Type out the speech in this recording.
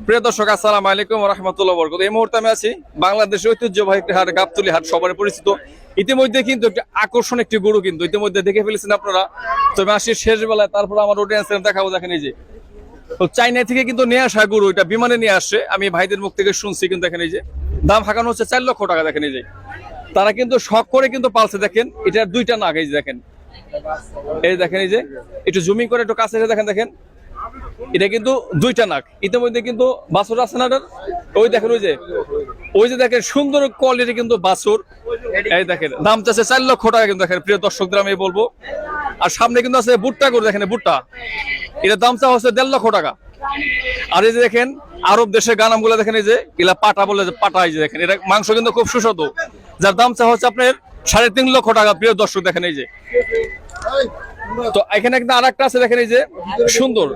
প্রিয় দর্শক, আসসালামু আলাইকুম ওয়া রাহমাতুল্লাহি ওয়া বারাকাতুহু। এই মুহূর্তে আমি আছি বাংলাদেশের ঐতিহ্যবাহী একটি হাট, গাবতলী হাট, সবার পরিচিত। ইতিমধ্যে কিন্তু একটি আকর্ষণ একটি গরু কিন্তু ইতিমধ্যে দেখে ফেলেছেন আপনারা। তবে আসি শেষ বেলায়, তারপর আমার অডিয়েন্স দেখাবো। দেখেন এই যে চাইনা থেকে কিন্তু নিয়ে আসা গরু, এটা বিমানে নিয়ে আসছে, আমি ভাইদের মুখ থেকে শুনছি। কিন্তু দেখেন এই যে দাম হাঁকানো হচ্ছে 4 লক্ষ টাকা। দেখেন এই যে তারা কিন্তু শখ করে কিন্তু পালছে। দেখেন এটার দুইটা নাক, এই যে দেখেন, এই দেখেন, এই যে একটু জুমিং করে একটু কাছে দেখেন, দেখেন এটা কিন্তু দুইটা নাক। ইতিমধ্যে কিন্তু বাছুর আছে না, ওই দেখেন, ওই যে দেখেন সুন্দর কোয়ালিটি কিন্তু বাছুর। এই দেখেন দাম চাচ্ছে 4 লক্ষ টাকা। কিন্তু দেখেন প্রিয় দর্শকদের আমি বলবো, আর সামনে কিন্তু আছে ভুট্টা গরু। দেখেন ভুট্টা, এটার দাম চা হচ্ছে 1.5 লক্ষ টাকা। আর এই যে দেখেন আরব দেশের গানাম গুলা, দেখেন এই যে এগুলা পাটা বলে, পাটা। এই যে দেখেন এটা মাংস কিন্তু খুব সুস্বাদু, যার দাম চা হচ্ছে আপনার 3.5 লক্ষ টাকা। প্রিয় দর্শক দেখেন এই যে, তো এখানে কিন্তু আরেকটা আছে, দেখেন এই যে সুন্দর